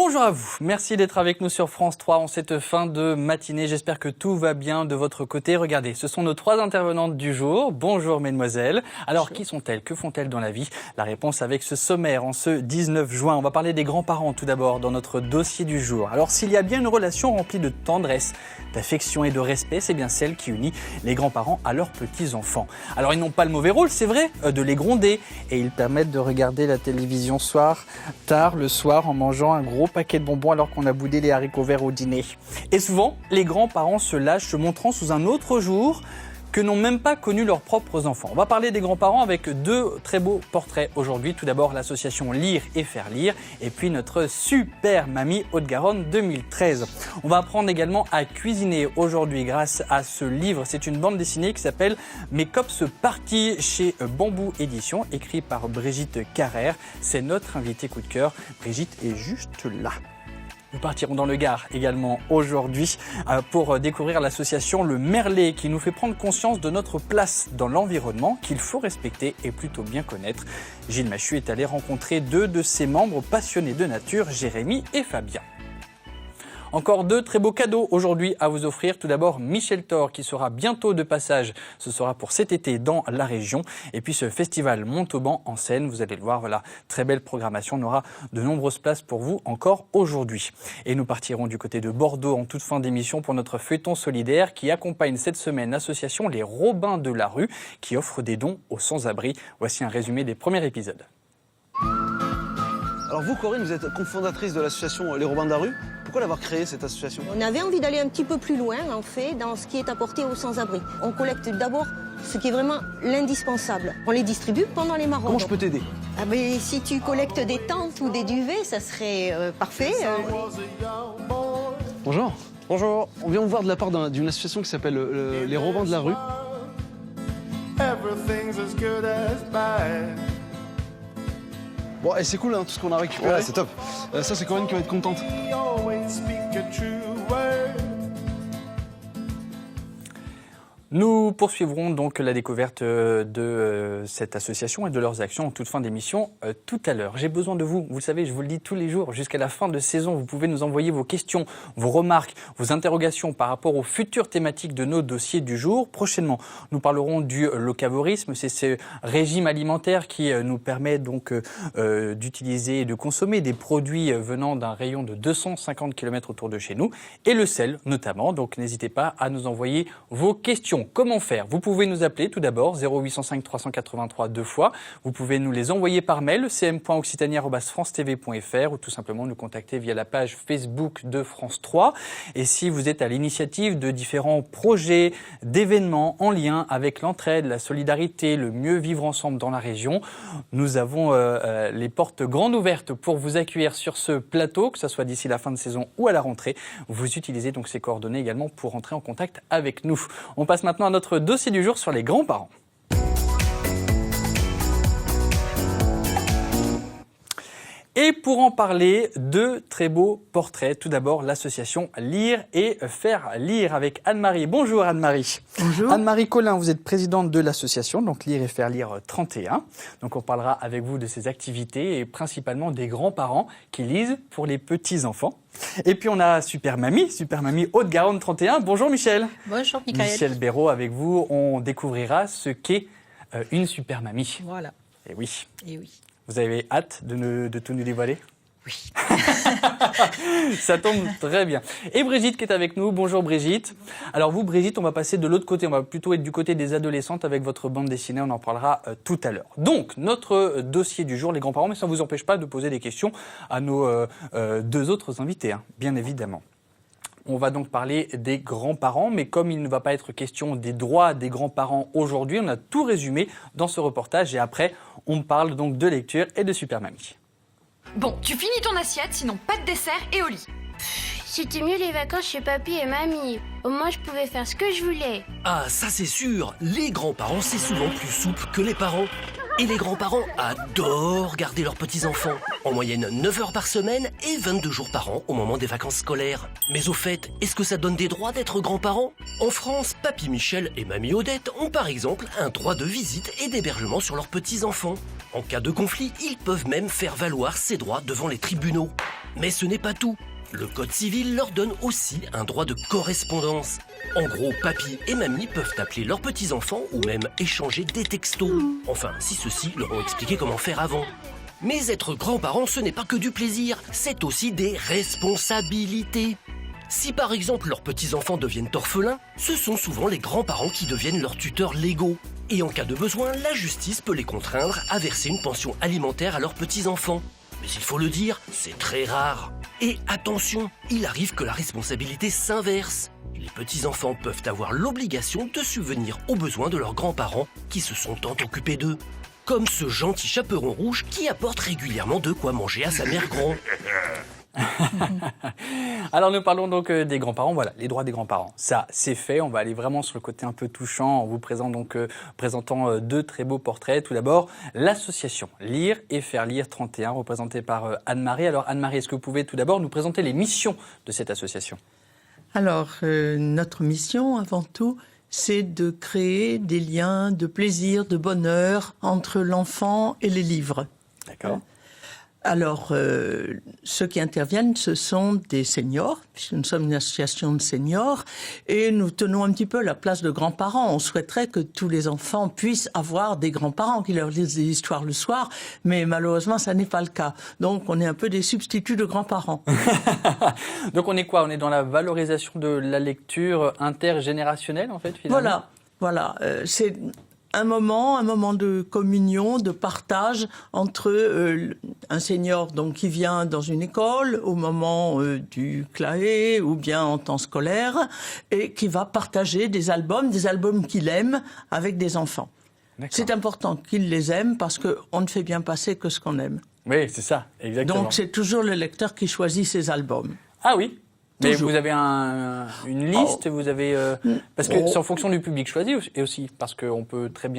Bonjour à vous, merci d'être avec nous sur France 3 en cette fin de matinée. J'espère que tout va bien de votre côté. Regardez, ce sont nos 3 intervenantes du jour. Bonjour mesdemoiselles. Alors qui sont-elles? Que font-elles dans la vie? La réponse avec ce sommaire en ce 19 juin. On va parler des grands-parents tout d'abord dans notre dossier du jour. Alors s'il y a bien une relation remplie de tendresse, d'affection et de respect, c'est bien celle qui unit les grands-parents à leurs petits-enfants. Alors ils n'ont pas le mauvais rôle, c'est vrai, de les gronder. Et ils permettent de regarder la télévision tard le soir en mangeant un gros paquet de bonbons alors qu'on a boudé les haricots verts au dîner. Et souvent, les grands-parents se lâchent, se montrant sous un autre jour que n'ont même pas connu leurs propres enfants. On va parler des grands-parents avec 2 très beaux portraits aujourd'hui. Tout d'abord, l'association Lire et Faire Lire, et puis notre super mamie Haute-Garonne 2013. On va apprendre également à cuisiner aujourd'hui grâce à ce livre. C'est une bande dessinée qui s'appelle Mes cops partis chez Bambou Édition, écrit par Brigitte Carrère. C'est notre invitée coup de cœur. Brigitte est juste là. Nous partirons dans le Gard également aujourd'hui pour découvrir l'association Le Merlet qui nous fait prendre conscience de notre place dans l'environnement qu'il faut respecter et plutôt bien connaître. Gilles Machu est allé rencontrer 2 de ses membres passionnés de nature, Jérémy et Fabien. Encore 2 très beaux cadeaux aujourd'hui à vous offrir. Tout d'abord, Michel Thor qui sera bientôt de passage. Ce sera pour cet été dans la région. Et puis ce festival Montauban en Seine, vous allez le voir, voilà, très belle programmation. On aura de nombreuses places pour vous encore aujourd'hui. Et nous partirons du côté de Bordeaux en toute fin d'émission pour notre feuilleton solidaire qui accompagne cette semaine l'association Les Robins de la Rue qui offre des dons aux sans-abri. Voici un résumé des premiers épisodes. Alors vous, Corinne, vous êtes cofondatrice de l'association Les Robins de la Rue. Pourquoi l'avoir créée, cette association? On avait envie d'aller un petit peu plus loin, en fait, dans ce qui est apporté aux sans-abri. On collecte d'abord ce qui est vraiment l'indispensable. On les distribue pendant les maraudes. Comment je peux t'aider? Ah ben, si tu collectes des tentes ou des duvets, ça serait parfait. Bonjour. Bonjour. On vient vous voir de la part d'une association qui s'appelle Les Robins de la Rue. Bon, et c'est cool hein, tout ce qu'on a récupéré. Ouais, c'est top. Ça, c'est Corinne qui va être contente. Nous poursuivrons donc la découverte de cette association et de leurs actions en toute fin d'émission tout à l'heure. J'ai besoin de vous, vous le savez, je vous le dis tous les jours, jusqu'à la fin de saison, vous pouvez nous envoyer vos questions, vos remarques, vos interrogations par rapport aux futures thématiques de nos dossiers du jour. Prochainement, nous parlerons du locavorisme, c'est ce régime alimentaire qui nous permet donc d'utiliser et de consommer des produits venant d'un rayon de 250 km autour de chez nous, et le sel notamment, donc n'hésitez pas à nous envoyer vos questions. Comment faire? Vous pouvez nous appeler tout d'abord 0805 383 2 fois. Vous pouvez nous les envoyer par mail cm.occitanie@francetv.fr ou tout simplement nous contacter via la page Facebook de France 3. Et si vous êtes à l'initiative de différents projets, d'événements en lien avec l'entraide, la solidarité, le mieux vivre ensemble dans la région, nous avons les portes grandes ouvertes pour vous accueillir sur ce plateau, que ce soit d'ici la fin de saison ou à la rentrée. Vous utilisez donc ces coordonnées également pour entrer en contact avec nous. On passe maintenant à notre dossier du jour sur les grands-parents. Et pour en parler, 2 très beaux portraits. Tout d'abord, l'association Lire et Faire Lire avec Anne-Marie. Bonjour Anne-Marie. Bonjour. Anne-Marie Collin, vous êtes présidente de l'association, donc Lire et Faire Lire 31. Donc on parlera avec vous de ces activités et principalement des grands-parents qui lisent pour les petits-enfants. Et puis on a Super Mamie Haute-Garonne 31. Bonjour Michel. Bonjour Michael. Michel Béraud avec vous, on découvrira ce qu'est une Super Mamie. Voilà. Et oui. Et oui. Vous avez hâte de tout nous dévoiler? Oui. Ça tombe très bien. Et Brigitte qui est avec nous. Bonjour Brigitte. Alors vous Brigitte, on va passer de l'autre côté. On va plutôt être du côté des adolescentes avec votre bande dessinée. On en parlera tout à l'heure. Donc notre dossier du jour, les grands-parents, mais ça ne vous empêche pas de poser des questions à nos 2 autres invités, hein, bien évidemment. On va donc parler des grands-parents, mais comme il ne va pas être question des droits des grands-parents aujourd'hui, on a tout résumé dans ce reportage et après, on parle donc de lecture et de Super Mamie. Bon, tu finis ton assiette, sinon pas de dessert et au lit. C'était mieux les vacances chez papy et mamie. Au moins, je pouvais faire ce que je voulais. Ah, ça c'est sûr. Les grands-parents, c'est souvent plus souple que les parents. Et les grands-parents adorent garder leurs petits-enfants. En moyenne 9 heures par semaine et 22 jours par an au moment des vacances scolaires. Mais au fait, est-ce que ça donne des droits d'être grands-parents? En France, papy Michel et mamie Odette ont par exemple un droit de visite et d'hébergement sur leurs petits-enfants. En cas de conflit, ils peuvent même faire valoir ces droits devant les tribunaux. Mais ce n'est pas tout. Le Code civil leur donne aussi un droit de correspondance. En gros, papy et mamie peuvent appeler leurs petits-enfants ou même échanger des textos. Enfin, si ceux-ci leur ont expliqué comment faire avant. Mais être grands-parents, ce n'est pas que du plaisir, c'est aussi des responsabilités. Si par exemple leurs petits-enfants deviennent orphelins, ce sont souvent les grands-parents qui deviennent leurs tuteurs légaux. Et en cas de besoin, la justice peut les contraindre à verser une pension alimentaire à leurs petits-enfants. Mais il faut le dire, c'est très rare. Et attention, il arrive que la responsabilité s'inverse. Les petits-enfants peuvent avoir l'obligation de subvenir aux besoins de leurs grands-parents qui se sont tant occupés d'eux. Comme ce gentil chaperon rouge qui apporte régulièrement de quoi manger à sa mère grand. Alors nous parlons donc des grands-parents, voilà, les droits des grands-parents. Ça, c'est fait, on va aller vraiment sur le côté un peu touchant en vous présentant deux très beaux portraits. Tout d'abord, l'association Lire et faire lire 31, représentée par Anne-Marie. Alors Anne-Marie, est-ce que vous pouvez tout d'abord nous présenter les missions de cette association ? Alors, notre mission, avant tout, c'est de créer des liens de plaisir, de bonheur entre l'enfant et les livres. D'accord. Alors, ceux qui interviennent, ce sont des seniors, puisque nous sommes une association de seniors, et nous tenons un petit peu la place de grands-parents. On souhaiterait que tous les enfants puissent avoir des grands-parents qui leur lisent des histoires le soir, mais malheureusement, ça n'est pas le cas. Donc, on est un peu des substituts de grands-parents. Donc, on est quoi ? On est dans la valorisation de la lecture intergénérationnelle, en fait, finalement ? Voilà. C'est un moment de communion, de partage entre un senior donc qui vient dans une école au moment du CLAE ou bien en temps scolaire et qui va partager des albums qu'il aime avec des enfants. D'accord. C'est important qu'il les aime parce qu'on ne fait bien passer que ce qu'on aime. Oui, c'est ça, exactement. Donc c'est toujours le lecteur qui choisit ses albums. Ah oui ? Mais toujours. vous avez une liste, vous avez parce que c'est en fonction du public choisi et aussi parce qu'on peut très bien